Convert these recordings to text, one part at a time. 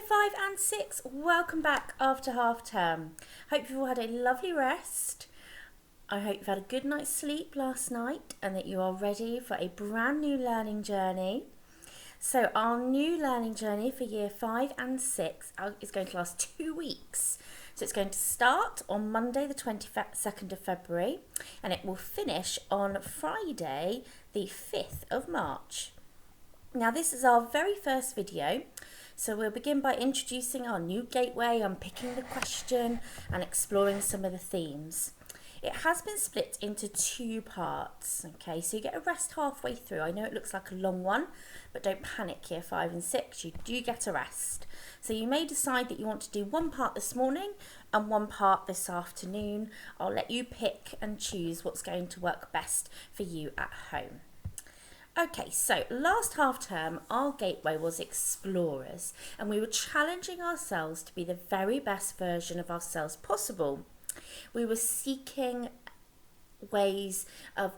5 and 6, welcome back after half term. Hope you've all had a lovely rest. I hope you've had a good night's sleep last night and that you are ready for a brand new learning journey. So our new learning journey for year 5 and 6 is going to last 2 weeks. So it's going to start on Monday the 22nd of February and it will finish on Friday the 5th of March. Now this is our very first video, so we'll begin by introducing our new gateway, unpicking the question and exploring some of the themes. It has been split into 2 parts, okay, so you get a rest halfway through. I know it looks like a long one, but don't panic, year 5 and 6, you do get a rest. So you may decide that you want to do one part this morning and one part this afternoon. I'll let you pick and choose what's going to work best for you at home. Okay, so last half term, our gateway was explorers, and we were challenging ourselves to be the very best version of ourselves possible. We were seeking ways of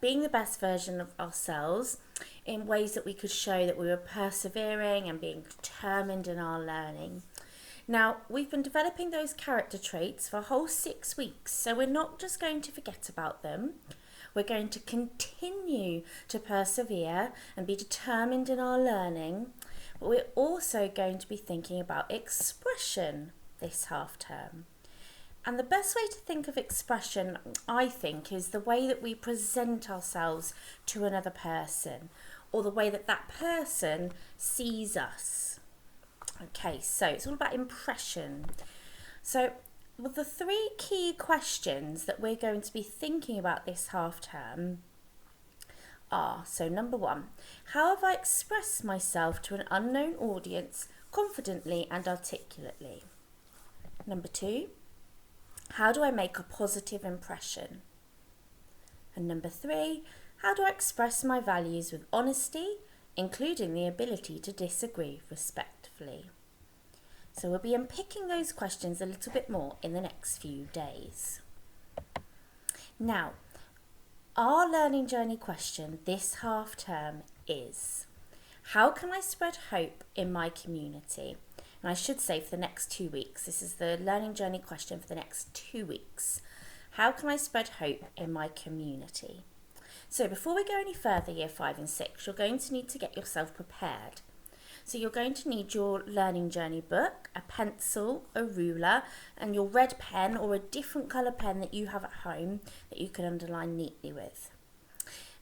being the best version of ourselves in ways that we could show that we were persevering and being determined in our learning. Now, we've been developing those character traits for a whole 6 weeks, so we're not just going to forget about them. We're going to continue to persevere and be determined in our learning, but we're also going to be thinking about expression this half term. And the best way to think of expression, I think, is the way that we present ourselves to another person, or the way that that person sees us. Okay, so it's all about impression. So the 3 key questions that we're going to be thinking about this half term are, so number 1, how have I expressed myself to an unknown audience confidently and articulately? Number 2, how do I make a positive impression? And number 3, how do I express my values with honesty, including the ability to disagree respectfully? So we'll be unpicking those questions a little bit more in the next few days. Now, our learning journey question this half term is, how can I spread hope in my community? And I should say for the next 2 weeks. This is the learning journey question for the next 2 weeks. How can I spread hope in my community? So before we go any further, year 5 and 6, you're going to need to get yourself prepared. So you're going to need your learning journey book, a pencil, a ruler, and your red pen or a different colour pen that you have at home that you can underline neatly with.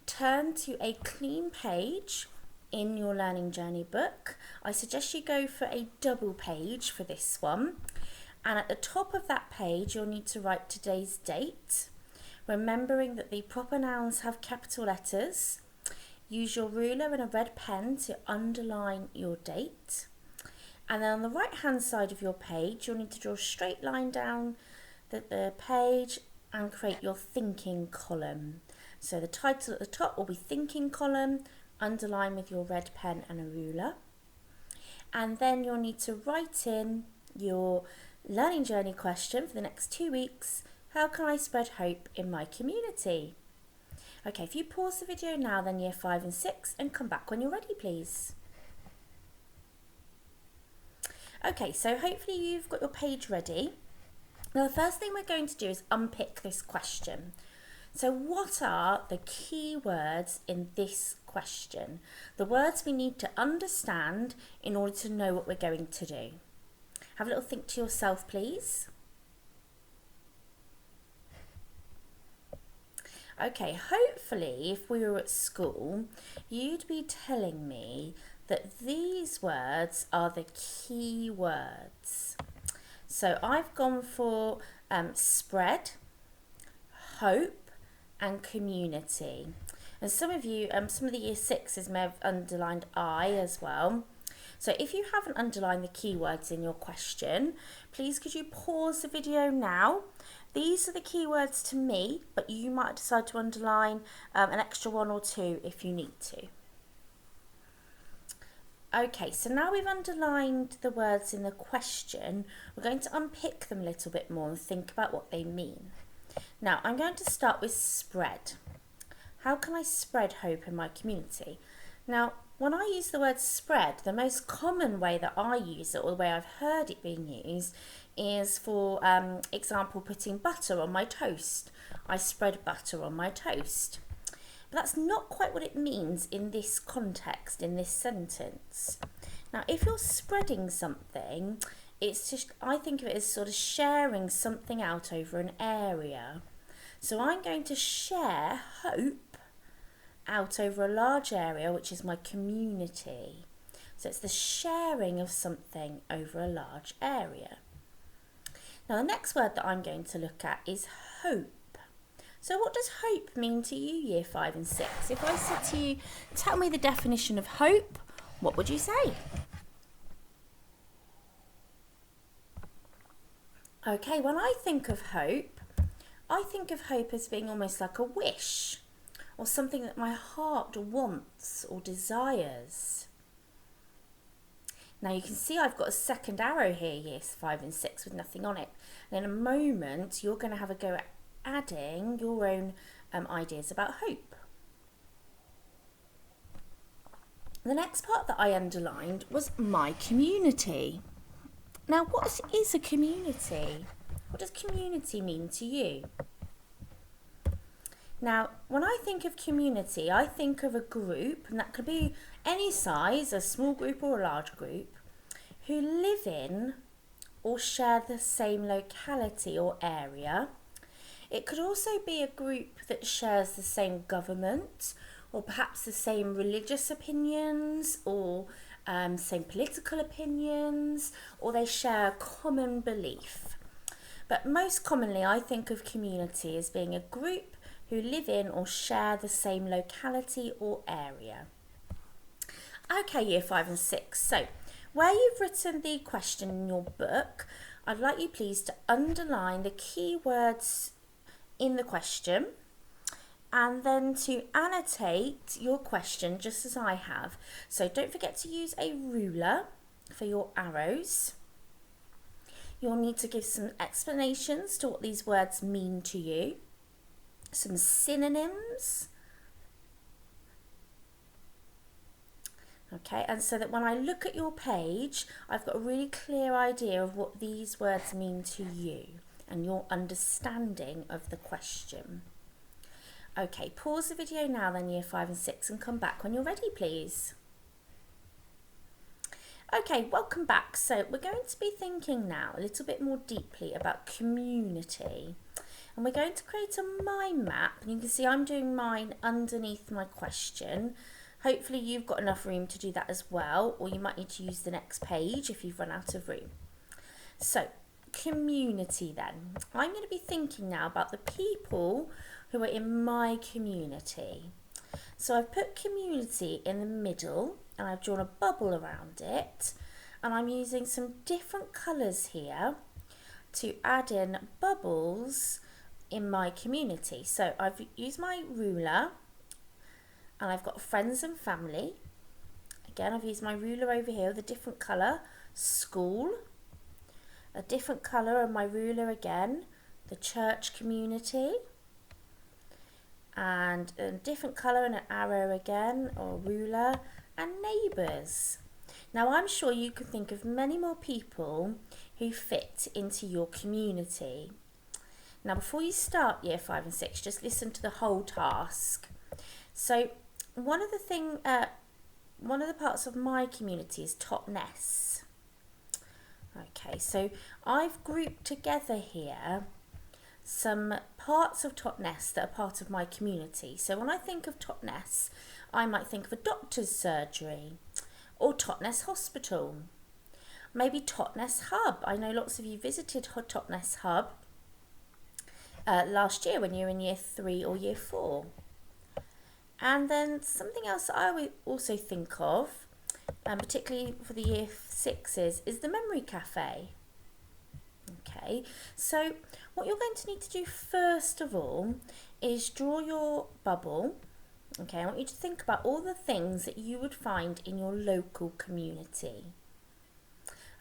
Turn to a clean page in your learning journey book. I suggest you go for a double page for this one. And at the top of that page, you'll need to write today's date, remembering that the proper nouns have capital letters. Use your ruler and a red pen to underline your date. And then on the right hand side of your page, you'll need to draw a straight line down the page and create your thinking column. So the title at the top will be thinking column, underline with your red pen and a ruler. And then you'll need to write in your learning journey question for the next 2 weeks. How can I spread hope in my community? Okay, if you pause the video now, then year 5 and 6, and come back when you're ready, please. Okay, so hopefully you've got your page ready. Now, the first thing we're going to do is unpick this question. So what are the key words in this question? The words we need to understand in order to know what we're going to do. Have a little think to yourself, please. Okay, hopefully if we were at school, you'd be telling me that these words are the key words. So I've gone for spread, hope and community. And some of you, some of the year 6s may have underlined I as well. So if you haven't underlined the keywords in your question, please could you pause the video now? These are the keywords to me, but you might decide to underline an extra 1 or 2 if you need to. Okay, so now we've underlined the words in the question, we're going to unpick them a little bit more and think about what they mean. Now, I'm going to start with spread. How can I spread hope in my community? Now, when I use the word spread, the most common way that I use it, or the way I've heard it being used, is for example, putting butter on my toast. I spread butter on my toast. But that's not quite what it means in this context, in this sentence. Now, if you're spreading something, it's just, I think of it as sort of sharing something out over an area. So I'm going to share hope out over a large area, which is my community. So it's the sharing of something over a large area. Now, the next word that I'm going to look at is hope. So what does hope mean to you, year 5 and 6? If I said to you, tell me the definition of hope, what would you say? Okay, when I think of hope as being almost like a wish, or something that my heart wants or desires. Now you can see I've got a second arrow here, years 5 and 6, with nothing on it. And in a moment, you're going to have a go at adding your own ideas about hope. The next part that I underlined was my community. Now, what is a community? What does community mean to you? Now, when I think of community, I think of a group, and that could be any size, a small group or a large group, who live in or share the same locality or area. It could also be a group that shares the same government, or perhaps the same religious opinions, or same political opinions, or they share a common belief. But most commonly, I think of community as being a group who live in or share the same locality or area. Okay, year 5 and 6. So, where you've written the question in your book, I'd like you please to underline the key words in the question, and then to annotate your question just as I have. So don't forget to use a ruler for your arrows. You'll need to give some explanations to what these words mean to you, some synonyms. Okay, and so that when I look at your page, I've got a really clear idea of what these words mean to you and your understanding of the question. Okay, pause the video now then, year 5 and 6, and come back when you're ready, please. Okay, welcome back. So we're going to be thinking now a little bit more deeply about community. And we're going to create a mind map, and you can see I'm doing mine underneath my question. Hopefully you've got enough room to do that as well, or you might need to use the next page if you've run out of room. So, community then. I'm going to be thinking now about the people who are in my community. So I've put community in the middle, and I've drawn a bubble around it, and I'm using some different colours here to add in bubbles in my community. So I've used my ruler, and I've got friends and family. Again, I've used my ruler over here with a different colour, school, a different colour on my ruler again, the church community, and a different colour and an arrow again, or ruler, and neighbours. Now I'm sure you can think of many more people who fit into your community. Now before you start year 5 and 6, just listen to the whole task. So one of the parts of my community is Totnes. Okay, so I've grouped together here some parts of Totnes that are part of my community. So when I think of Totnes, I might think of a doctor's surgery, or Totnes Hospital, maybe Totnes Hub. I know lots of you visited Totnes Hub last year when you were in year 3 or year 4. And then something else that I would also think of, and particularly for the year 6s, is the Memory Cafe. Okay, so what you're going to need to do first of all is draw your bubble. Okay, I want you to think about all the things that you would find in your local community.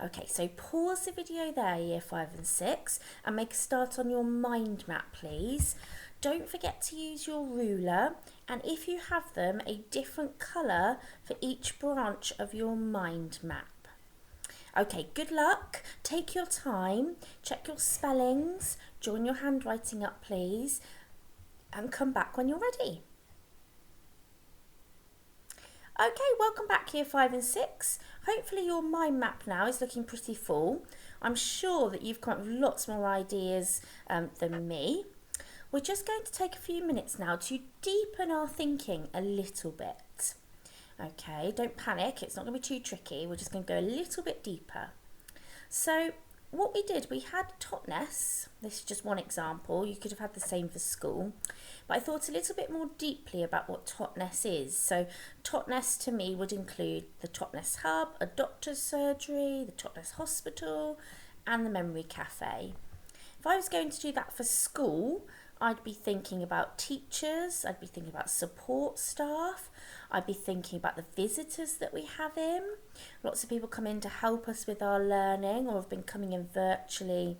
Okay, so pause the video there, year 5 and 6, and make a start on your mind map, please. Don't forget to use your ruler, and if you have them, a different colour for each branch of your mind map. Okay, good luck. Take your time, check your spellings, join your handwriting up, please, and come back when you're ready. Okay, welcome back, year 5 and 6. Hopefully your mind map now is looking pretty full. I'm sure that you've come up with lots more ideas than me. We're just going to take a few minutes now to deepen our thinking a little bit. Okay, don't panic, it's not going to be too tricky. We're just going to go a little bit deeper. So what we did, we had totness. This is just one example. You could have had the same for school. But I thought a little bit more deeply about what totness is. So totness to me would include the totness hub, a doctor's surgery, the totness hospital, and the memory cafe. If I was going to do that for school, I'd be thinking about teachers, I'd be thinking about support staff, I'd be thinking about the visitors that we have in. Lots of people come in to help us with our learning, or have been coming in virtually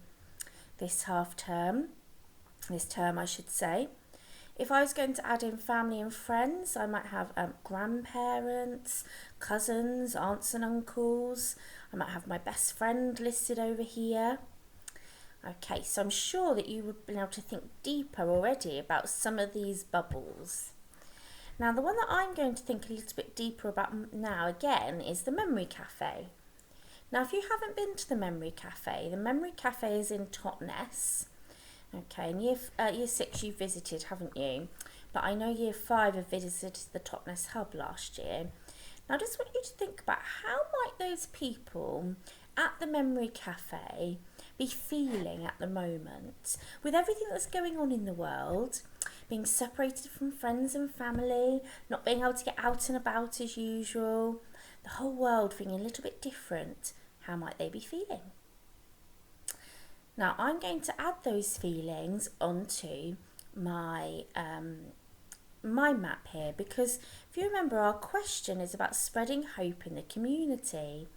this term I should say. If I was going to add in family and friends, I might have grandparents, cousins, aunts and uncles. I might have my best friend listed over here. Okay, so I'm sure that you would have been able to think deeper already about some of these bubbles. Now, the one that I'm going to think a little bit deeper about now again is the memory cafe. Now, if you haven't been to the memory cafe is in Totnes. Okay, in year 6 you visited, haven't you? But I know year 5 have visited the Totnes hub last year. Now, I just want you to think about how might those people at the memory cafe be feeling at the moment with everything that's going on in the world, being separated from friends and family, not being able to get out and about as usual, the whole world feeling a little bit different. How might they be feeling? Now I'm going to add those feelings onto my mind map here, because if you remember, our question is about spreading hope in the community.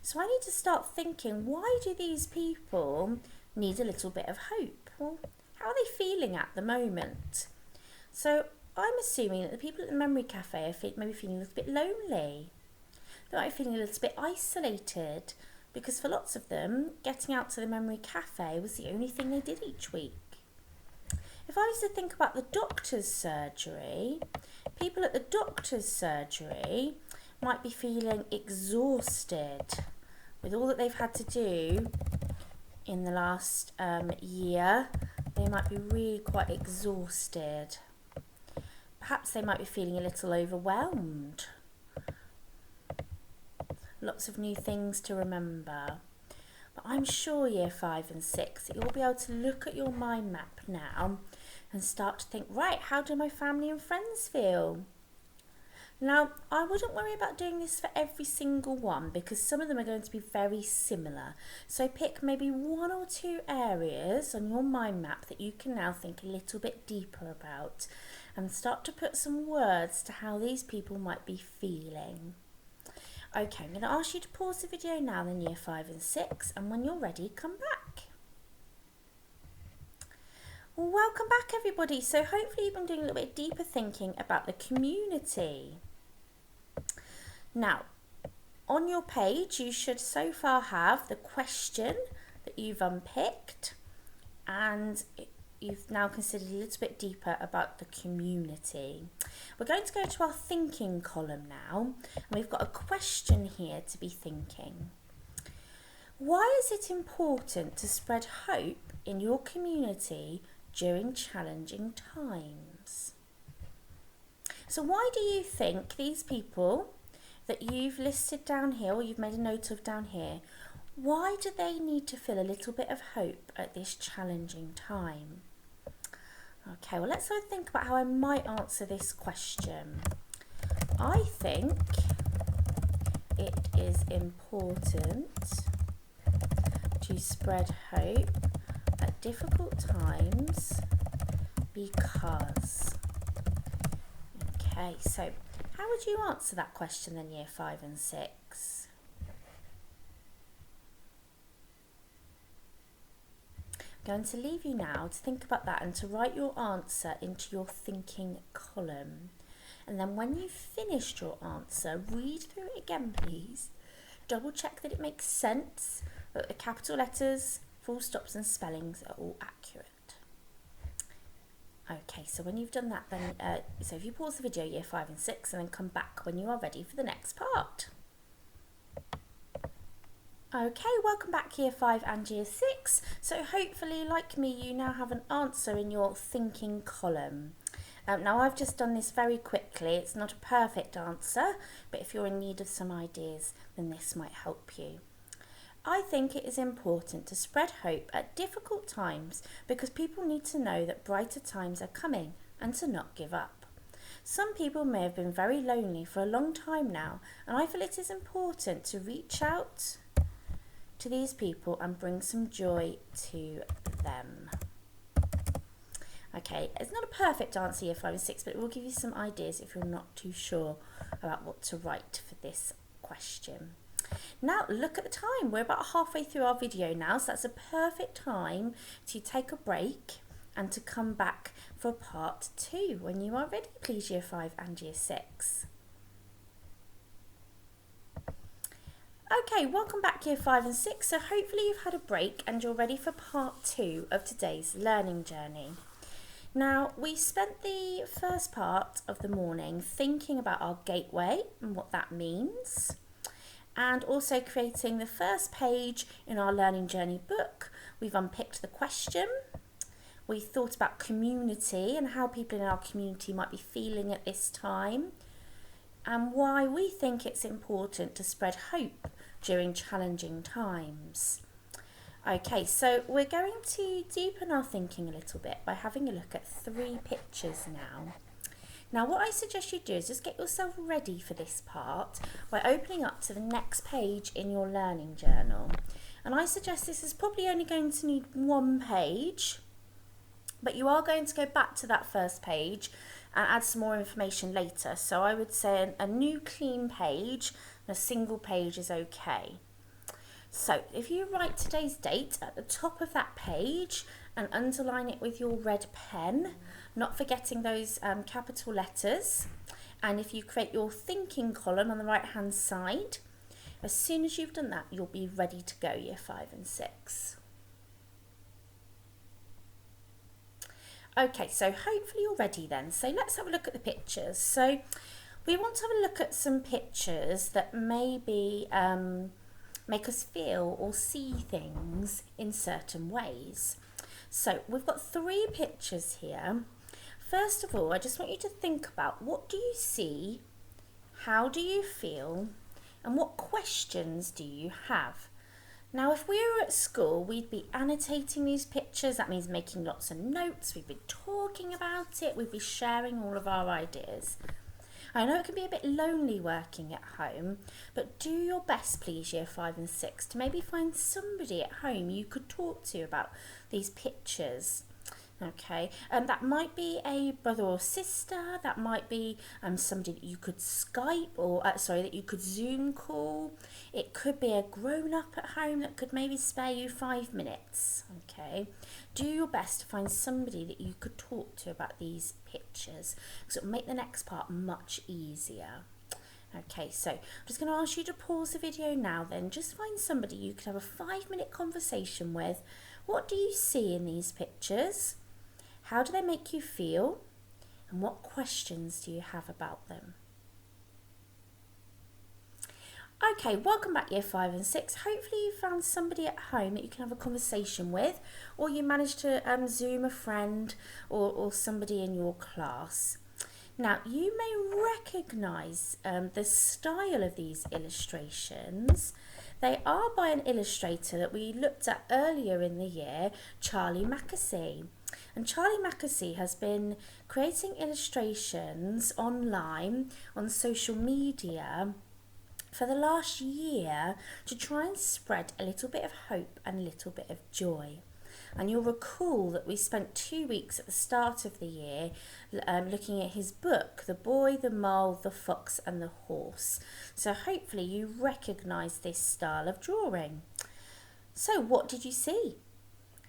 So I need to start thinking, why do these people need a little bit of hope? Well, how are they feeling at the moment? So I'm assuming that the people at the memory cafe are maybe feeling a little bit lonely. They might be feeling a little bit isolated, because for lots of them, getting out to the memory cafe was the only thing they did each week. If I was to think about the doctor's surgery, people at the doctor's surgery might be feeling exhausted with all that they've had to do in the last year. They might be really quite exhausted. Perhaps they might be feeling a little overwhelmed. Lots of new things to remember. But I'm sure year 5 and 6 that you'll be able to look at your mind map now and start to think, right, how do my family and friends feel? Now, I wouldn't worry about doing this for every single one, because some of them are going to be very similar. So pick maybe 1 or 2 areas on your mind map that you can now think a little bit deeper about, and start to put some words to how these people might be feeling. Okay, I'm going to ask you to pause the video now in year 5 and 6, and when you're ready, come back. Well, welcome back everybody. So hopefully you've been doing a little bit deeper thinking about the community. Now, on your page, you should so far have the question that you've unpicked, and you've now considered a little bit deeper about the community. We're going to go to our thinking column now, and we've got a question here to be thinking. Why is it important to spread hope in your community during challenging times? So why do you think these people that you've listed down here, or you've made a note of down here, why do they need to feel a little bit of hope at this challenging time? Okay, well, let's have a think about how I might answer this question. I think it is important to spread hope at difficult times because. Okay, so how would you answer that question then, year 5 and 6? going to leave you now to think about that and to write your answer into your thinking column. And then when you've finished your answer, read through it again, please. Double check that it makes sense, that the capital letters, full stops and spellings are all accurate. Okay, so when you've done that, then so if you pause the video, year 5 and 6, and then come back when you are ready for the next part. Okay, welcome back year 5 and year 6. So hopefully, like me, you now have an answer in your thinking column. Now I've just done this very quickly. It's not a perfect answer, but if you're in need of some ideas, then this might help you. I think it is important to spread hope at difficult times because people need to know that brighter times are coming and to not give up. Some people may have been very lonely for a long time now, and I feel it is important to reach out to these people and bring some joy to them. Okay, it's not a perfect answer year 5 and 6, but it will give you some ideas if you're not too sure about what to write for this question. Now look at the time, we're about halfway through our video now, so that's a perfect time to take a break and to come back for part 2 when you are ready, please, year 5 and year 6. Okay, welcome back year 5 and 6, so hopefully you've had a break and you're ready for part 2 of today's learning journey. Now, we spent the first part of the morning thinking about our gateway and what that means, and also creating the first page in our learning journey book. We've unpicked the question, we thought about community and how people in our community might be feeling at this time, and why we think it's important to spread hope during challenging times. Okay, so we're going to deepen our thinking a little bit by having a look at 3 pictures now. Now what I suggest you do is just get yourself ready for this part by opening up to the next page in your learning journal. And I suggest this is probably only going to need 1 page, but you are going to go back to that first page and add some more information later. So I would say a new clean page and a single page is okay. So if you write today's date at the top of that page and underline it with your red pen, not forgetting those capital letters, and if you create your thinking column on the right hand side, as soon as you've done that, you'll be ready to go year 5 and 6. Okay, so hopefully you're ready then. So let's have a look at the pictures. So we want to have a look at some pictures that maybe make us feel or see things in certain ways. So we've got 3 pictures here. First of all, I just want you to think about, what do you see, how do you feel, and what questions do you have? Now, if we were at school, we'd be annotating these pictures. That means making lots of notes. We'd be talking about it. We'd be sharing all of our ideas. I know it can be a bit lonely working at home, but do your best, please, year 5 and 6, to maybe find somebody at home you could talk to about these pictures. Okay, that might be a brother or sister, that might be somebody that you could Skype or, that you could Zoom call. It could be a grown-up at home that could maybe spare you 5 minutes. Okay, do your best to find somebody that you could talk to about these pictures, because it'll make the next part much easier. Okay, so I'm just going to ask you to pause the video now then. Just find somebody you could have a 5-minute conversation with. What do you see in these pictures? How do they make you feel? And what questions do you have about them? Okay, welcome back year 5 and 6. Hopefully you found somebody at home that you can have a conversation with, or you managed to Zoom a friend or somebody in your class. Now, you may recognise the style of these illustrations. They are by an illustrator that we looked at earlier in the year, Charlie Mackesy. And Charlie Mackesy has been creating illustrations online, on social media, for the last year to try and spread a little bit of hope and a little bit of joy. And you'll recall that we spent 2 weeks at the start of the year looking at his book, The Boy, the Mole, the Fox and the Horse. So hopefully you recognise this style of drawing. So what did you see?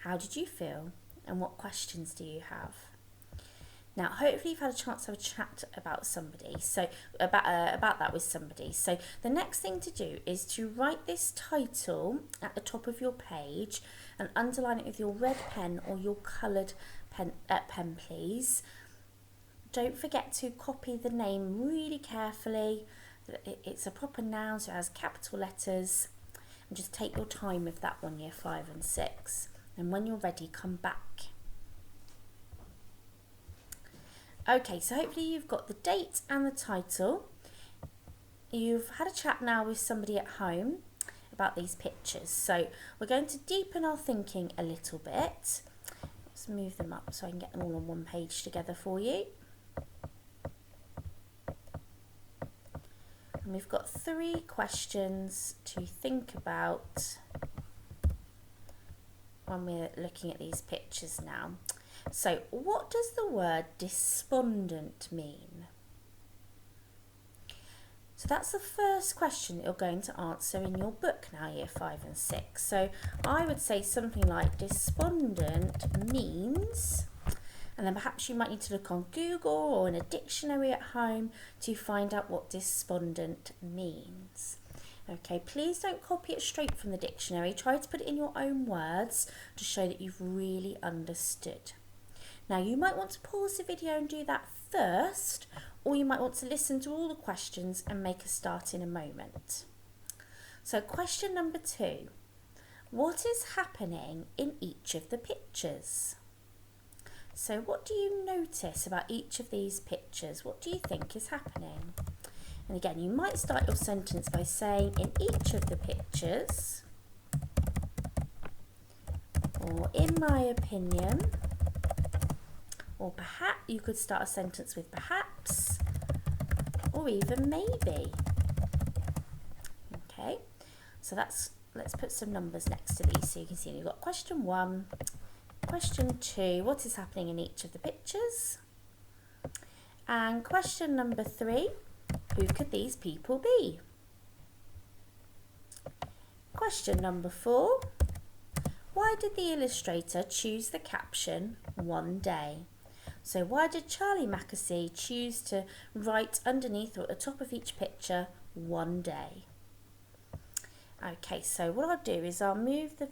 How did you feel? And what questions do you have? Now, hopefully you've had a chance to have a chat about somebody, so about that with somebody. So the next thing to do is to write this title at the top of your page and underline it with your red pen or your coloured pen, please. Don't forget to copy the name really carefully. It's a proper noun, so it has capital letters. And just take your time with that one, year 5 and 6. And when you're ready, come back. Okay, so hopefully you've got the date and the title. You've had a chat now with somebody at home about these pictures. So we're going to deepen our thinking a little bit. Let's move them up so I can get them all on one page together for you. And we've got 3 questions to think about when we're looking at these pictures now. So, what does the word despondent mean? So that's the first question that you're going to answer in your book now, year 5 and 6. So I would say something like despondent means, and then perhaps you might need to look on Google or in a dictionary at home to find out what despondent means. Okay, please don't copy it straight from the dictionary. Try to put it in your own words to show that you've really understood. Now, you might want to pause the video and do that first, or you might want to listen to all the questions and make a start in a moment. So, question number 2. What is happening in each of the pictures? So, what do you notice about each of these pictures? What do you think is happening? And again, you might start your sentence by saying, in each of the pictures, or in my opinion, or perhaps you could start a sentence with perhaps, or even maybe. Okay, so let's put some numbers next to these so you can see. You've got question 1, question 2, what is happening in each of the pictures? And question number 3, who could these people be? Question number 4, why did the illustrator choose the caption "one day"? So why did Charlie Mackesy choose to write underneath or at the top of each picture, "one day"? Okay, so what I'll do is I'll move the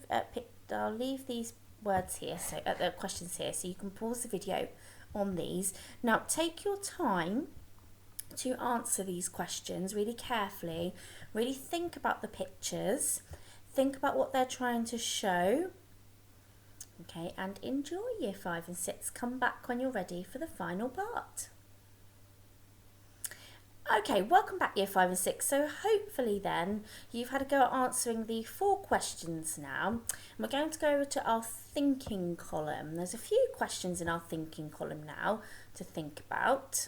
I'll leave these words here, so the questions here, so you can pause the video on these. Now take your time to answer these questions really carefully. Really think about the pictures. Think about what they're trying to show. Okay, and enjoy year 5 and 6. Come back when you're ready for the final part. Okay, welcome back year 5 and 6. So hopefully then you've had a go at answering the 4 questions now. And we're going to go over to our thinking column. There's a few questions in our thinking column now to think about.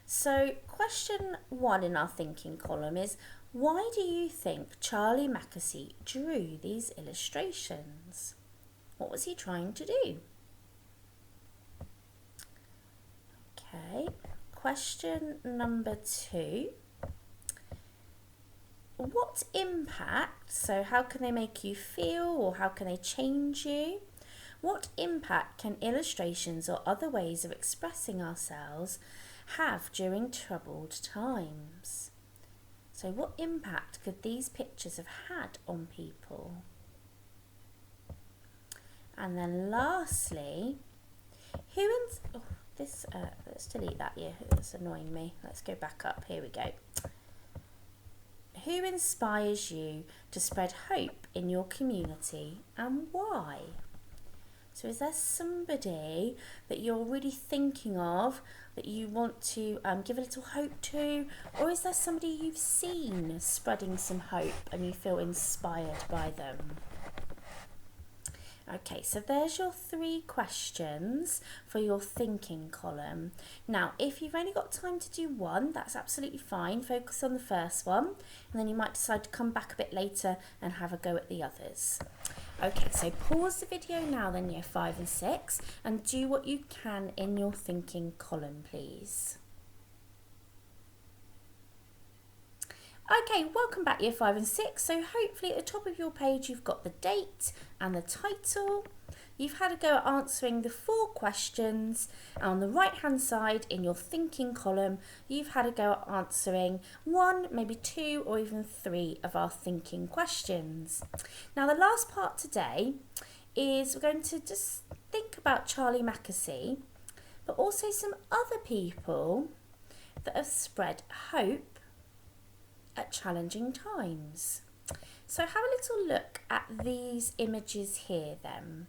So question 1 in our thinking column is, why do you think Charlie Mackesy drew these illustrations? What was he trying to do? Okay, question number 2. What impact, so how can they make you feel or how can they change you? What impact can illustrations or other ways of expressing ourselves have during troubled times? So what impact could these pictures have had on people? And then lastly, let's delete that here, it's annoying me. Let's go back up, here we go. Who inspires you to spread hope in your community and why? So is there somebody that you're really thinking of that you want to give a little hope to? Or is there somebody you've seen spreading some hope and you feel inspired by them? Okay, so there's your 3 questions for your thinking column. Now, if you've only got time to do one, that's absolutely fine. Focus on the first one, and then you might decide to come back a bit later and have a go at the others. Okay, so pause the video now then, year 5 and 6, and do what you can in your thinking column, please. Okay, welcome back Year 5 and 6. So hopefully at the top of your page you've got the date and the title. You've had a go at answering the 4 questions. And on the right hand side in your thinking column, you've had a go at answering 1, maybe 2 or even 3 of our thinking questions. Now the last part today is we're going to just think about Charlie Mackesy, but also some other people that have spread hope at challenging times. So have a little look at these images here then.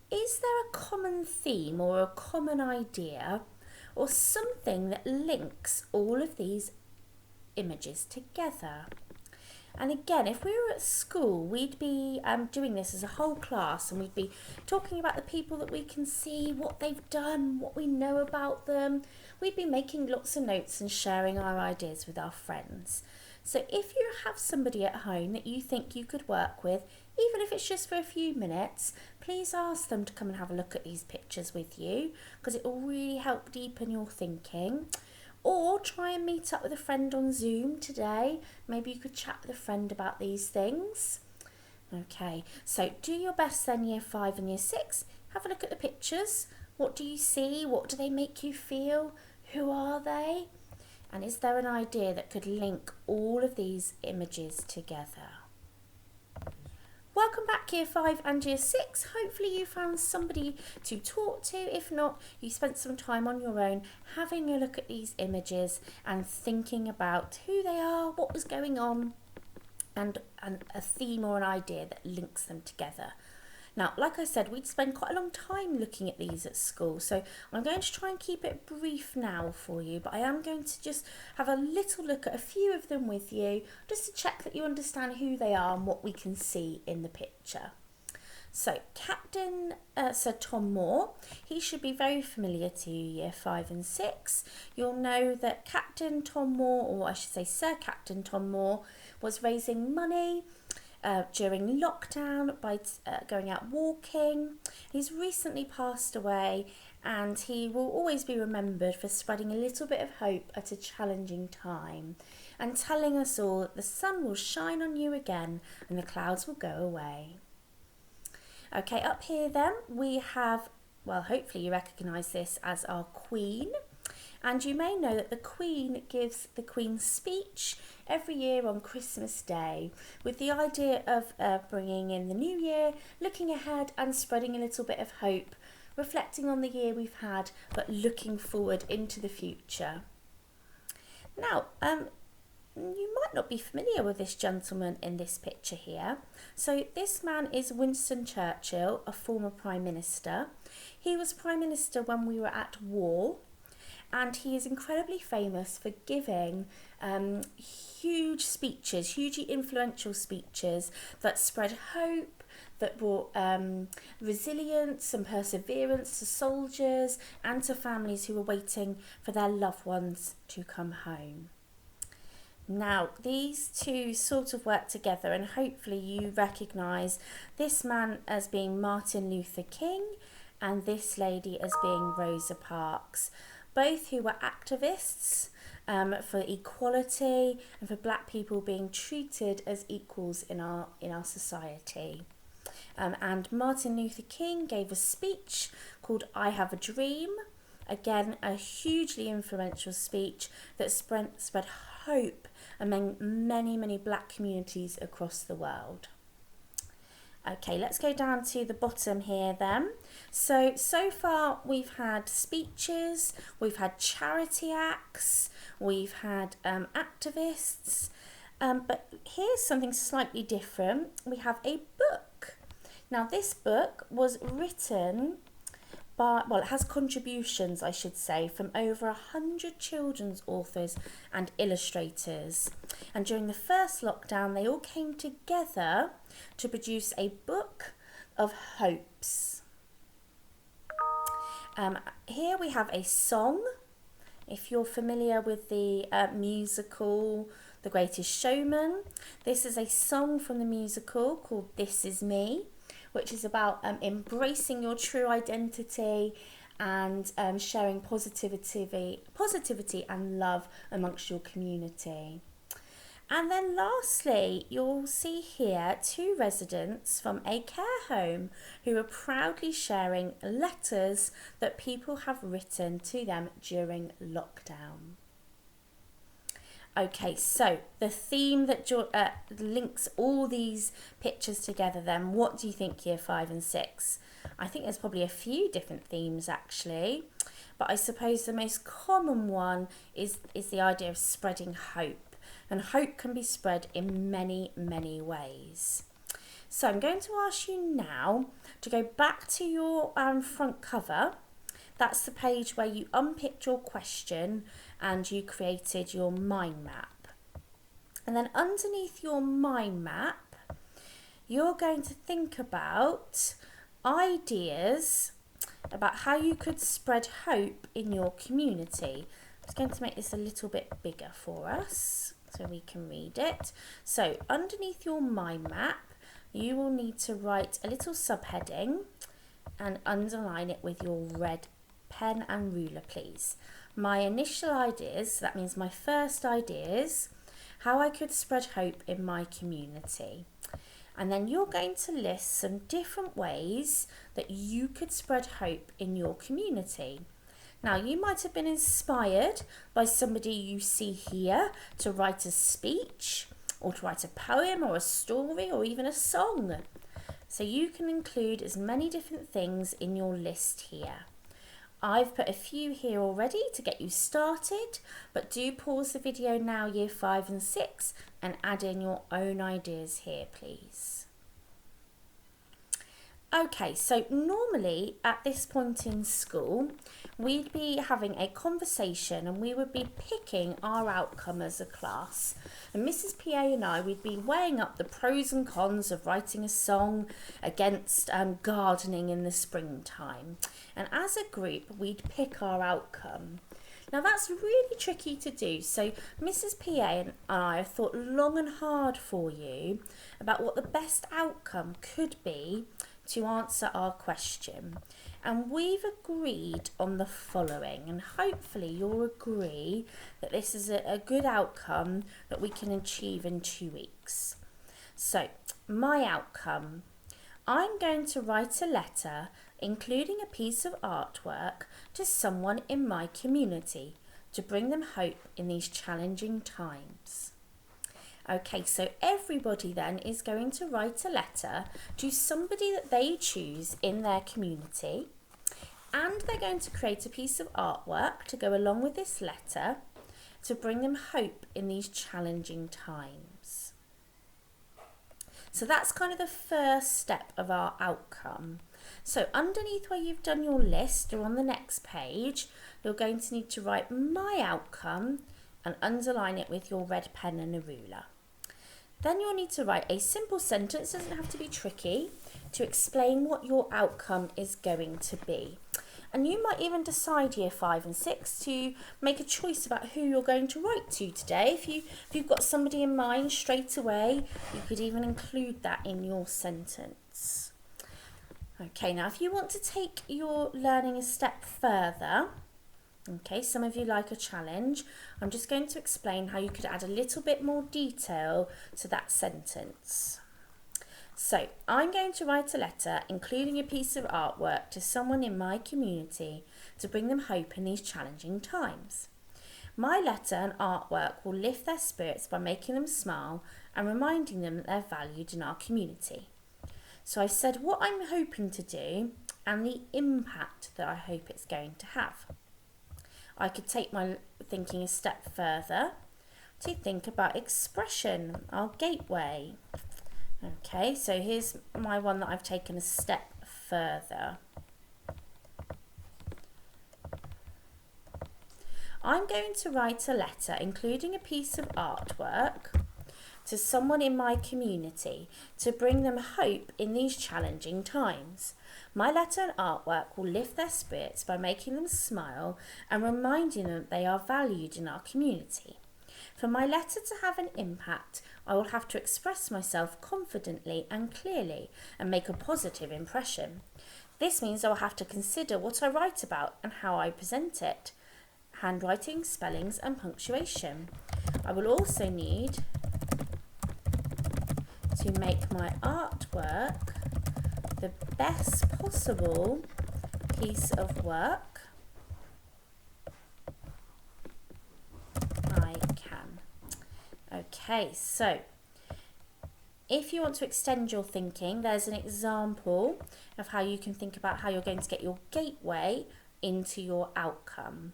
Is there a common theme or a common idea or something that links all of these images together? And again, if we were at school, we'd be doing this as a whole class, and we'd be talking about the people that we can see, what they've done, what we know about them. We'd be making lots of notes and sharing our ideas with our friends. So if you have somebody at home that you think you could work with, even if it's just for a few minutes, please ask them to come and have a look at these pictures with you, because it will really help deepen your thinking. Or try and meet up with a friend on Zoom today. Maybe you could chat with a friend about these things. Okay, so do your best then, Year 5 and Year 6. Have a look at the pictures. What do you see? What do they make you feel? Who are they? And is there an idea that could link all of these images together? Welcome back Year 5 and Year 6. Hopefully you found somebody to talk to. If not, you spent some time on your own having a look at these images and thinking about who they are, what was going on, and a theme or an idea that links them together. Now, like I said, we'd spend quite a long time looking at these at school, so I'm going to try and keep it brief now for you, but I am going to just have a little look at a few of them with you, just to check that you understand who they are and what we can see in the picture. So, Captain Sir Tom Moore, he should be very familiar to you, Year 5 and 6. You'll know that Captain Tom Moore, or I should say Sir Captain Tom Moore, was raising money during lockdown by going out walking. He's recently passed away, and he will always be remembered for spreading a little bit of hope at a challenging time and telling us all that the sun will shine on you again and the clouds will go away. Okay, up here then we have, well, hopefully you recognise this as our Queen. And you may know that the Queen gives the Queen's speech every year on Christmas Day, with the idea of bringing in the new year, looking ahead and spreading a little bit of hope, reflecting on the year we've had, but looking forward into the future. Now, you might not be familiar with this gentleman in this picture here. So this man is Winston Churchill, a former Prime Minister. He was Prime Minister when we were at war. And he is incredibly famous for giving huge speeches, hugely influential speeches that spread hope, that brought resilience and perseverance to soldiers and to families who were waiting for their loved ones to come home. Now, these two sort of work together, and hopefully you recognise this man as being Martin Luther King and this lady as being Rosa Parks, both who were activists for equality and for black people being treated as equals in our society. And Martin Luther King gave a speech called I Have a Dream, again a hugely influential speech that spread hope among many black communities across the world. Okay, let's go down to the bottom here then. So far we've had speeches, we've had charity acts, we've had activists, but here's something slightly different. We have a book. Now this book was written by, well, it has contributions, I should say, from over 100 children's authors and illustrators. And during the first lockdown, they all came together to produce a book of hopes. Here we have a song. If you're familiar with the musical The Greatest Showman, this is a song from the musical called This Is Me, which is about embracing your true identity and sharing positivity and love amongst your community. And then lastly, you'll see here 2 residents from a care home who are proudly sharing letters that people have written to them during lockdown. Okay, so the theme that links all these pictures together then, what do you think Year 5 and 6? I think there's probably a few different themes actually, but I suppose the most common one is the idea of spreading hope. And hope can be spread in many, many ways. So I'm going to ask you now to go back to your front cover. That's the page where you unpicked your question and you created your mind map. And then underneath your mind map, you're going to think about ideas about how you could spread hope in your community. I'm just going to make this a little bit bigger for us so we can read it. So underneath your mind map, you will need to write a little subheading and underline it with your red pen and ruler, please. My initial ideas, so that means my first ideas, how I could spread hope in my community. And then you're going to list some different ways that you could spread hope in your community. Now, you might have been inspired by somebody you see here to write a speech or to write a poem or a story or even a song. So you can include as many different things in your list here. I've put a few here already to get you started, but do pause the video now, Year 5 and 6, and add in your own ideas here, please. Okay, so normally at this point in school, we'd be having a conversation and we would be picking our outcome as a class. And Mrs. PA and I, we'd be weighing up the pros and cons of writing a song against gardening in the springtime. And as a group, we'd pick our outcome. Now that's really tricky to do, so Mrs. PA and I have thought long and hard for you about what the best outcome could be to answer our question, and we've agreed on the following, and hopefully you'll agree that this is a good outcome that we can achieve in 2 weeks. So my outcome, I'm going to write a letter including a piece of artwork to someone in my community to bring them hope in these challenging times. Okay, so everybody then is going to write a letter to somebody that they choose in their community, and they're going to create a piece of artwork to go along with this letter to bring them hope in these challenging times. So that's kind of the first step of our outcome. So underneath where you've done your list or on the next page, you're going to need to write my outcome and underline it with your red pen and a ruler. Then you'll need to write a simple sentence, doesn't have to be tricky, to explain what your outcome is going to be. And you might even decide Year 5 and 6 to make a choice about who you're going to write to today. If you've got somebody in mind straight away, you could even include that in your sentence. Okay, now if you want to take your learning a step further, okay, some of you like a challenge, I'm just going to explain how you could add a little bit more detail to that sentence. So, I'm going to write a letter including a piece of artwork to someone in my community to bring them hope in these challenging times. My letter and artwork will lift their spirits by making them smile and reminding them that they're valued in our community. So I said what I'm hoping to do and the impact that I hope it's going to have. I could take my thinking a step further to think about expression, our gateway. Okay, so here's my one that I've taken a step further. I'm going to write a letter including a piece of artwork to someone in my community to bring them hope in these challenging times. My letter and artwork will lift their spirits by making them smile and reminding them that they are valued in our community. For my letter to have an impact, I will have to express myself confidently and clearly and make a positive impression. This means I will have to consider what I write about and how I present it. Handwriting, spellings and punctuation. I will also need to make my artwork the best possible piece of work I can. Okay, so if you want to extend your thinking, there's an example of how you can think about how you're going to get your gateway into your outcome.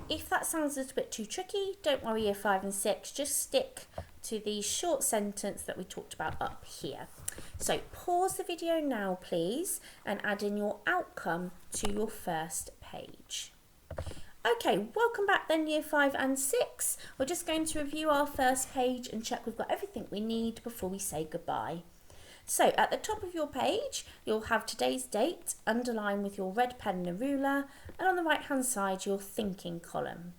If that sounds a little bit too tricky, don't worry, year 5 and 6, just stick to the short sentence that we talked about up here. So pause the video now, please, and add in your outcome to your first page. Okay, welcome back then, year 5 and 6. We're just going to review our first page and check we've got everything we need before we say goodbye. So at the top of your page, you'll have today's date underlined with your red pen and a ruler, and on the right hand side, your thinking column.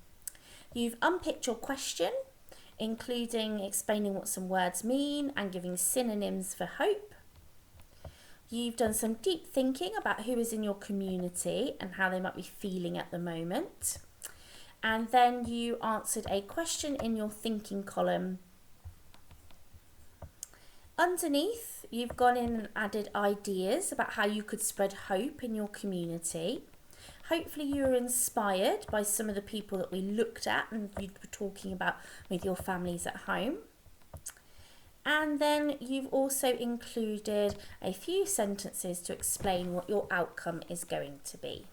You've unpicked your question, including explaining what some words mean and giving synonyms for hope. You've done some deep thinking about who is in your community and how they might be feeling at the moment. And then you answered a question in your thinking column. Underneath, you've gone in and added ideas about how you could spread hope in your community. Hopefully you were inspired by some of the people that we looked at and you were talking about with your families at home. And then you've also included a few sentences to explain what your outcome is going to be.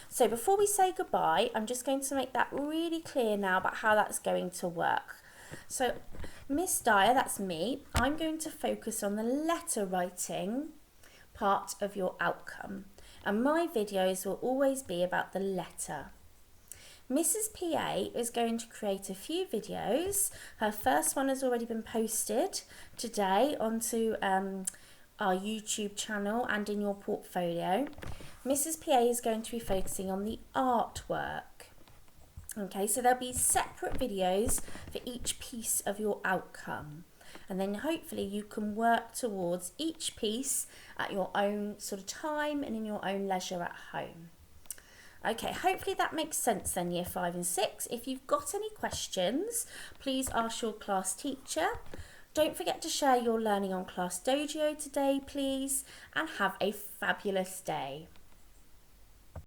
So before we say goodbye, I'm just going to make that really clear now about how that's going to work. So Miss Dyer, that's me, I'm going to focus on the letter writing part of your outcome. And my videos will always be about the letter. Mrs. PA is going to create a few videos. Her first one has already been posted today onto our YouTube channel and in your portfolio. Mrs. PA is going to be focusing on the artwork. Okay, so there'll be separate videos for each piece of your outcome. And then hopefully you can work towards each piece at your own sort of time and in your own leisure at home. Okay, hopefully that makes sense then, year 5 and 6. If you've got any questions, please ask your class teacher. Don't forget to share your learning on Class Dojo today, please, and have a fabulous day.